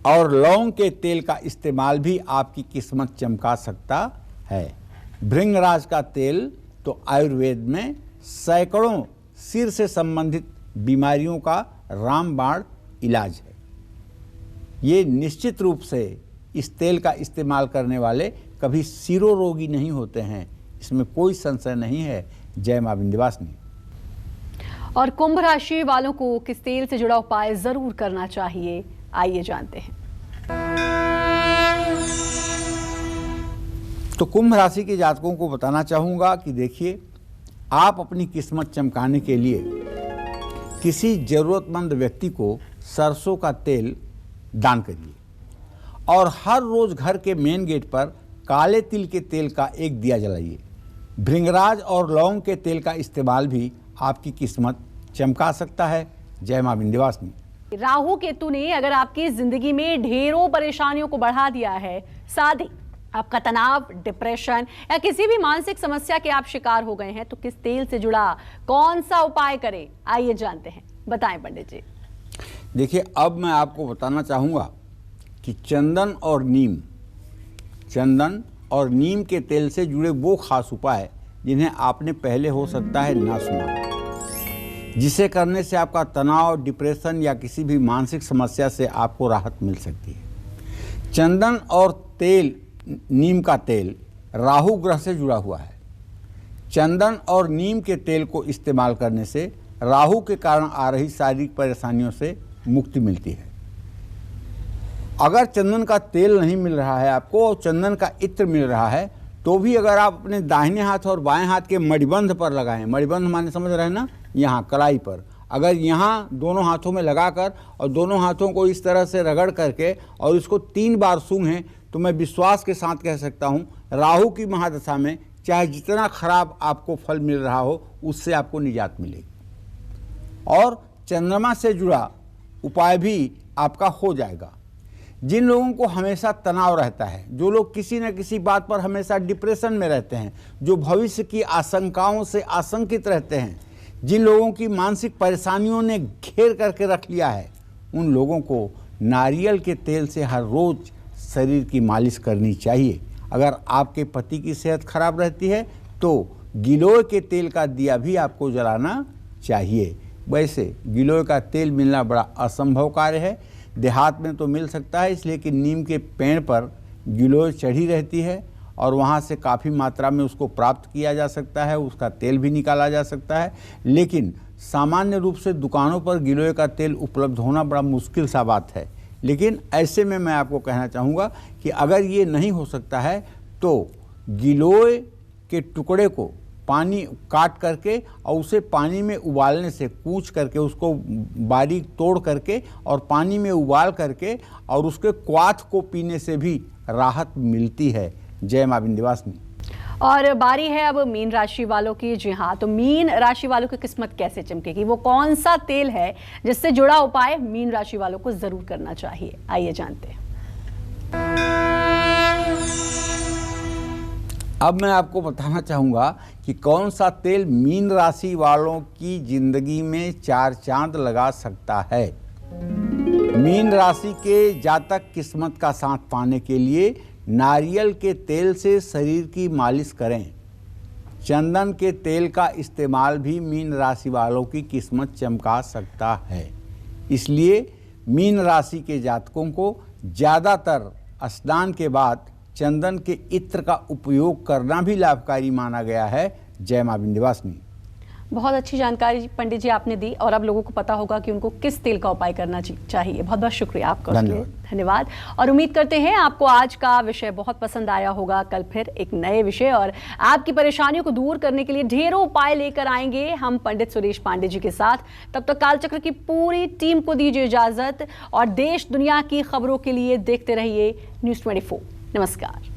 और लौंग के तेल का इस्तेमाल भी आपकी किस्मत चमका सकता है। भृंगराज का तेल तो आयुर्वेद में सैकड़ों सिर से संबंधित बीमारियों का रामबाण इलाज है। ये निश्चित रूप से इस तेल का इस्तेमाल करने वाले कभी सिरो रोगी नहीं होते हैं, इसमें कोई संशय नहीं है। जय मां विंध्यवासिनी। और कुंभ राशि वालों को किस तेल से जुड़ा उपाय जरूर करना चाहिए, आइए जानते हैं। तो कुंभ राशि के जातकों को बताना चाहूँगा कि देखिए, आप अपनी किस्मत चमकाने के लिए किसी ज़रूरतमंद व्यक्ति को सरसों का तेल दान करिए और हर रोज़ घर के मेन गेट पर काले तिल के तेल का एक दिया जलाइए। भृंगराज और लौंग के तेल का इस्तेमाल भी आपकी किस्मत चमका सकता है। जय मां विंध्यवासिनी। राहु केतु ने अगर आपकी जिंदगी में ढेरों परेशानियों को बढ़ा दिया है, साथ ही आपका तनाव, डिप्रेशन या किसी भी मानसिक समस्या के आप शिकार हो गए हैं, तो किस तेल से जुड़ा कौन सा उपाय करें, आइए जानते हैं। बताएं पंडित जी। देखिए, अब मैं आपको बताना चाहूँगा कि चंदन और नीम के तेल से जुड़े वो खास उपाय जिन्हें आपने पहले हो सकता है ना सुना, जिसे करने से आपका तनाव, डिप्रेशन या किसी भी मानसिक समस्या से आपको राहत मिल सकती है। चंदन और नीम का तेल राहु ग्रह से जुड़ा हुआ है। चंदन और नीम के तेल को इस्तेमाल करने से राहु के कारण आ रही शारीरिक परेशानियों से मुक्ति मिलती है। अगर चंदन का तेल नहीं मिल रहा है आपको और चंदन का इत्र मिल रहा है, तो भी अगर आप अपने दाहिने हाथ और बाएं हाथ के मणिबंध पर लगाएं, मणिबंध माने समझ रहे हैं ना, यहाँ कलाई पर, अगर यहाँ दोनों हाथों में लगाकर और दोनों हाथों को इस तरह से रगड़ करके और इसको 3 बार सूंघें, तो मैं विश्वास के साथ कह सकता हूँ, राहु की महादशा में चाहे जितना खराब आपको फल मिल रहा हो, उससे आपको निजात मिलेगी। और चंद्रमा से जुड़ा उपाय भी आपका हो जाएगा। जिन लोगों को हमेशा तनाव रहता है, जो लोग किसी न किसी बात पर हमेशा डिप्रेशन में रहते हैं, जो भविष्य की आशंकाओं से आशंकित रहते हैं, जिन लोगों की मानसिक परेशानियों ने घेर करके रख लिया है, उन लोगों को नारियल के तेल से हर रोज शरीर की मालिश करनी चाहिए। अगर आपके पति की सेहत खराब रहती है तो गिलोय के तेल का दिया भी आपको जलाना चाहिए। वैसे गिलोय का तेल मिलना बड़ा असंभव कार्य है, देहात में तो मिल सकता है, इसलिए कि नीम के पेड़ पर गिलोय चढ़ी रहती है और वहाँ से काफ़ी मात्रा में उसको प्राप्त किया जा सकता है, उसका तेल भी निकाला जा सकता है। लेकिन सामान्य रूप से दुकानों पर गिलोय का तेल उपलब्ध होना बड़ा मुश्किल सा बात है। लेकिन ऐसे में मैं आपको कहना चाहूँगा कि अगर ये नहीं हो सकता है तो गिलोय के टुकड़े को पानी काट करके और उसे पानी में उबालने से, कूच करके उसको बारीक तोड़ करके और पानी में उबाल करके और उसके क्वाथ को पीने से भी राहत मिलती है। जय मां विंध्यवासिनी। और बारी है अब मीन राशि वालों की। जी हाँ, तो मीन राशि वालों की किस्मत कैसे चमकेगी, वो कौन सा तेल है जिससे जुड़ा उपाय मीन राशि वालों को जरूर करना चाहिए, आइए जानते हैं। अब मैं आपको बताना चाहूँगा कि कौन सा तेल मीन राशि वालों की जिंदगी में 4 चांद लगा सकता है। मीन राशि के जातक किस्मत का साथ पाने के लिए नारियल के तेल से शरीर की मालिश करें। चंदन के तेल का इस्तेमाल भी मीन राशि वालों की किस्मत चमका सकता है। इसलिए मीन राशि के जातकों को ज़्यादातर स्नान के बाद चंदन के इत्र का उपयोग करना भी लाभकारी माना गया है। जय मां विंध्यवासिनी। बहुत अच्छी जानकारी पंडित जी आपने दी और अब लोगों को पता होगा कि उनको किस तेल का उपाय करना चाहिए। बहुत बहुत शुक्रिया आपका। धन्यवाद। और उम्मीद करते हैं आपको आज का विषय बहुत पसंद आया होगा। कल फिर एक नए विषय और आपकी परेशानियों को दूर करने के लिए ढेरों उपाय लेकर आएंगे हम पंडित सुरेश पांडे जी के साथ। तब तक कालचक्र की पूरी टीम को दीजिए इजाजत और देश दुनिया की खबरों के लिए देखते रहिए News 24। नमस्कार।